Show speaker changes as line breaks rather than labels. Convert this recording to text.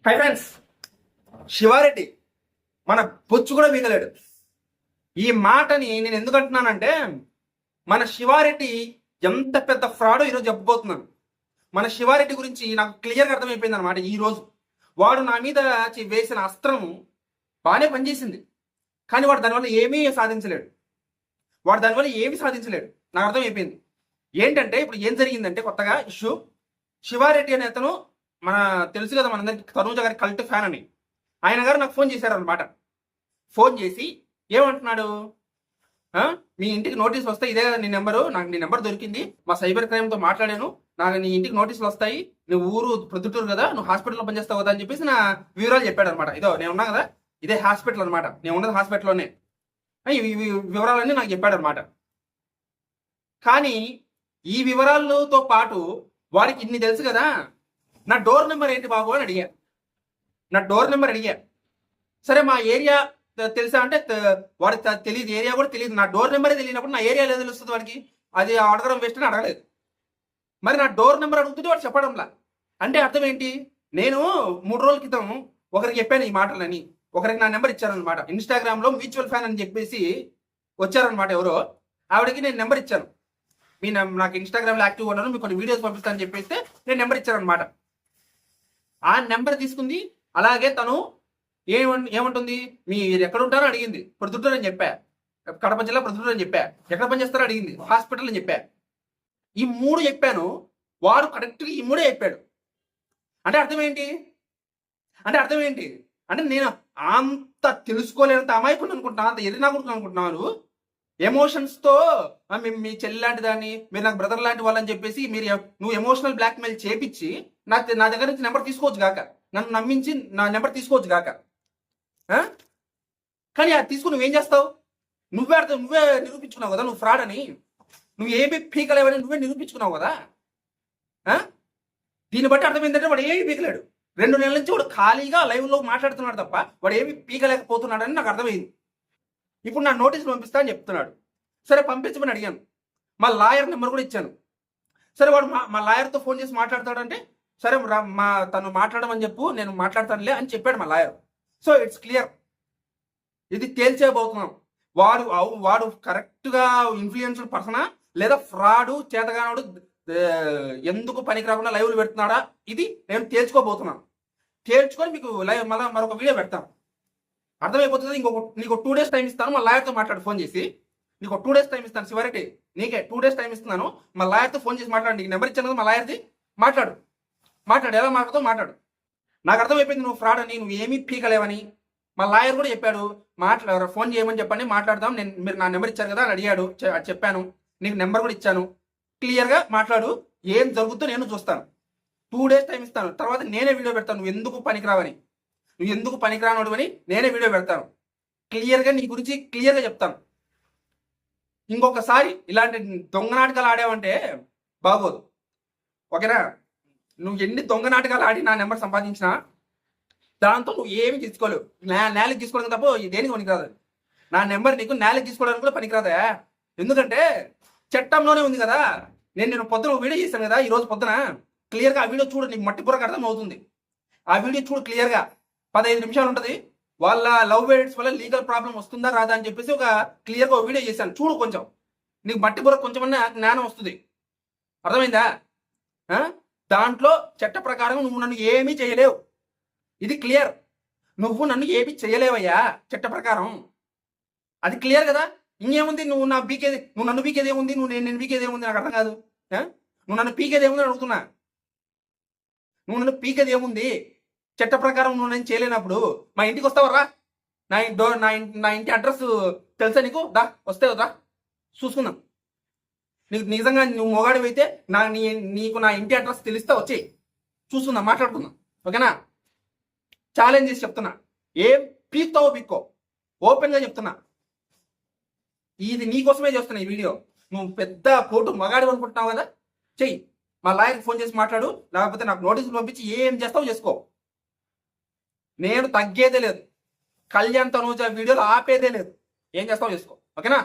Hi friends, Sivareddy మన బొచ్చు కూడా వీగలేడు. ఈ మాటని నేను ఎందుకు అంటున్నానంటే, మన శివారెడ్డి ఎంత పెద్ద ఫ్రాడో ఈరోజు చెప్పబోతున్నాను. మన శివారెడ్డి గురించి నాకు క్లియర్గా అర్థమైపోయింది అనమాట. ఈరోజు వాడు నా మీద వేసిన అస్త్రం బాగానే పనిచేసింది, కానీ వాడు దానివల్ల ఏమీ సాధించలేడు. నాకు అర్థమైపోయింది. ఏంటంటే ఇప్పుడు ఏం జరిగిందంటే, కొత్తగా ఇష్యూ, శివారెడ్డి అనే అతను మన తెలుసు కదా మనందరికి, తనూజ గారి కల్ట్ ఫ్యాన్ అని. ఆయన గారు నాకు ఫోన్ చేశారు అనమాట. ఫోన్ చేసి ఏమంటున్నాడు, మీ ఇంటికి నోటీసులు వస్తాయి, ఇదే నీ నెంబరు, నాకు నీ నెంబర్ దొరికింది, మా సైబర్ క్రైమ్తో మాట్లాడాను, నాకు నీ ఇంటికి నోటీసులు వస్తాయి, నువ్వు ఊరు ప్రొద్దుటూరు కదా, నువ్వు హాస్పిటల్లో పనిచేస్తావు కదా అని చెప్పేసి నా వివరాలు చెప్పాడు అనమాట. ఇదో నేను ఉన్నా కదా, ఇదే హాస్పిటల్ అనమాట, నేను ఉన్నది హాస్పిటల్లోనే, ఈ వివరాలన్నీ నాకు చెప్పాడు అనమాట. కానీ ఈ వివరాలతో పాటు వాడికి ఇన్ని తెలుసు కదా, నా డోర్ నెంబర్ ఏంటి బాబు అని అడిగా. సరే మా ఏరియా తెలుసా అంటే వాడికి తెలియదు, ఏరియా కూడా తెలియదు. నా డోర్ నెంబరే తెలియనప్పుడు నా ఏరియా లేదు తెలుస్తుంది వాడికి, అది అడగడం వేస్ట్ అని అడగలేదు. మరి నా డోర్ నెంబర్ అడుగుతుంటే వాడు చెప్పడంలా. అంటే అర్థం ఏంటి, నేను 3 రోజుల క్రితం ఒకరికి చెప్పాను ఈ మాటలని, ఒకరికి నా నెంబర్ ఇచ్చారనమాట. ఇన్స్టాగ్రామ్లో మ్యూచువల్ ఫ్యాన్ అని చెప్పేసి వచ్చారనమాట ఎవరో, ఆవిడకి నేను నెంబర్ ఇచ్చాను. నాకు ఇన్స్టాగ్రామ్లో యాక్టివ్గా ఉన్నాను, మీకు కొన్ని వీడియోస్ పంపిస్తానని చెప్పేస్తే నేను నెంబర్ ఇచ్చానమాట. ఆ నెంబర్ తీసుకుంది. అలాగే తను ఏమంటుంది, మీరు ఎక్కడ ఉంటారో అడిగింది, ప్రొద్దుటూరు అని చెప్పా, కడప జిల్లా ప్రొద్దుటూరు అని చెప్పా. ఎక్కడ పనిచేస్తారో అడిగింది, హాస్పిటల్ అని చెప్పా. ఈ 3 చెప్పాను, వాడు కరెక్ట్గా ఈ 3 చెప్పాడు. అంటే అర్థం ఏంటి అంటే నేను అంత తెలుసుకోలేనంత అమాయకుడు అనుకుంటున్నాను, అంత ఎదిరినాకుంటున్నాను అనుకుంటున్నాను. ఎమోషన్స్తో మీ చెల్లి లాంటి దాన్ని, మీరు నాకు బ్రదర్ లాంటి వాళ్ళని చెప్పేసి నువ్వు ఎమోషనల్ బ్లాక్మెయిల్ చేపించి నా దగ్గర నుంచి నెంబర్ తీసుకోవచ్చు గాక, నన్ను నమ్మించి నా నెంబర్ తీసుకోవచ్చు గాక. కానీ అది తీసుకుని నువ్వేం చేస్తావు? నువ్వే నిరూపించుకున్నావు కదా నువ్వు ఫ్రాడ్ అని, నువ్వు ఏమి పీకలేవని నువ్వే నిరూపించుకున్నావు కదా. దీన్ని బట్టి అర్థమైందంటే వాడు ఏమి పీకలేడు. 2 నెలల నుంచి వాడు ఖాళీగా లైవ్లో మాట్లాడుతున్నాడు తప్ప వాడు ఏమి పీకలేకపోతున్నాడని నాకు అర్థమైంది. ఇప్పుడు నా నోటీసులు పంపిస్తా అని చెప్తున్నాడు. సరే పంపించమని అడిగాను, మా లాయర్ నెంబర్ కూడా ఇచ్చాను. సరే వాడు మా లాయర్తో ఫోన్ చేసి మాట్లాడతాడంటే, సరే తను మాట్లాడమని చెప్పు, నేను మాట్లాడతానులే అని చెప్పాడు మా లాయర్. సో ఇట్స్ క్లియర్, ఇది తేల్చేయబోతున్నాం. వాడు కరెక్ట్గా ఇన్ఫ్లుయెన్స్డ్ పర్సనా లేదా ఫ్రాడు చేతగానోడు ఎందుకు పనికి రాకుండా లైవ్లు పెడుతున్నాడా, ఇది నేను తేల్చుకోబోతున్నాను. తేల్చుకొని మీకు లైవ్ మళ్ళీ మరొక వీడియో పెడతాను, అర్థమైపోతుంది. నీకు 2 days టైం ఇస్తాను, మా లాయర్తో మాట్లాడు ఫోన్ చేసి. నీకు 2 days టైం ఇస్తాను శివారెడ్డి, నీకే 2 days టైం ఇస్తున్నాను. మా లాయర్తో ఫోన్ చేసి మాట్లాడు, నీకు నెంబర్ ఇచ్చాను కదా మా లాయర్ది, మాట్లాడు, ఎలా మాట్లాడు. నాకు అర్థమైపోయింది నువ్వు ఫ్రాడ్ అని, నువ్వు ఏమీ పీకలేవని. మా లాయర్ కూడా చెప్పాడు, ఫోన్ చేయమని చెప్పండి, మాట్లాడదాం, మీరు నా నెంబర్ ఇచ్చారు కదా అని అడిగాడు, చెప్పాను, నీకు నెంబర్ కూడా ఇచ్చాను, క్లియర్గా మాట్లాడు, ఏం జరుగుతుందో నేను చూస్తాను. 2 days టైం ఇస్తాను, తర్వాత నేనే వీడియో పెడతాను నువ్వు ఎందుకు పనికిరానోడు అని నేనే వీడియో పెడతాను. క్లియర్గా నీ గురించి క్లియర్గా చెప్తాను. ఇంకొకసారి ఇలాంటి దొంగ నాటకాలు ఆడావంటే బాగోదు, ఓకేనా? నువ్వు ఎన్ని దొంగ నాటకాలు ఆడి నా నెంబర్ సంపాదించినా దాంతో నువ్వు ఏమి తీసుకోలేవు. నేలకి తీసుకోవడానికి తప్ప దేనికి పనికిరాదు. నా నెంబర్ నీకు నేలకి తీసుకోవడానికి కూడా పనికిరాదా? ఎందుకంటే చట్టంలోనే ఉంది కదా. నేను పొద్దున వీడియో చేశాను కదా ఈరోజు పొద్దున, క్లియర్గా ఆ వీడియో చూడు, నీకు మట్టి బుర్రకు అర్థం అవుతుంది. ఆ వీడియో చూడు క్లియర్గా, 15 నిమిషాలు ఉంటుంది. వాళ్ళ లవ్ మ్యారేజ్ వల్ల లీగల్ ప్రాబ్లం వస్తుందా రాదా అని చెప్పేసి ఒక క్లియర్గా ఒక వీడియో చేశాను, చూడు. కొంచెం నీకు మట్టి బుర్రకు కొంచెమన్నా జ్ఞానం వస్తుంది, అర్థమైందా? దాంట్లో చట్ట ప్రకారం నువ్వు నన్ను ఏమీ చేయలేవు, ఇది క్లియర్. నువ్వు నన్ను ఏమీ చేయలేవయ్యా చట్ట ప్రకారం, అది క్లియర్ కదా. ఇంకేముంది, నువ్వు నన్ను పీకేది ఏముంది, నేను పీకేది ఏముంది నాకు అర్థం కాదు. నువ్వు నన్ను పీకేది ఏముంది అని అడుగుతున్నా. నువ్వు నన్ను పీకేది ఏముంది చట్ట ప్రకారం నువ్వు నేను చేయలేనప్పుడు మా ఇంటికి వస్తావరా? నా ఇంటి అడ్రస్ తెలుసా నీకు? వస్తే చూసుకుందాం. నీకు నిజంగా నువ్వు మొగాడివి అయితే నీకు నా ఇంటి అడ్రస్ తెలిస్తే వచ్చేయి, చూసుకుందాం, మాట్లాడుకుందాం, ఓకేనా? ఛాలెంజ్ చేసి చెప్తున్నా, ఏం పీక్తావో పీక్కో, ఓపెన్గా చెప్తున్నా. ఇది నీకోసమే చేస్తున్నా ఈ వీడియో. నువ్వు పెద్ద కోర్టు మగాడి అనుకుంటున్నావు కదా, చెయ్యి. మా లాయర్కి ఫోన్ చేసి మాట్లాడు, లేకపోతే నాకు నోటీసులు పంపించి ఏం చేస్తావో చేసుకో. నేను తగ్గేదే లేదు, కళ్యాణ్ తనూజ వీడియోలు ఆపేదే లేదు, ఏం చేస్తావో చేసుకో, ఓకేనా?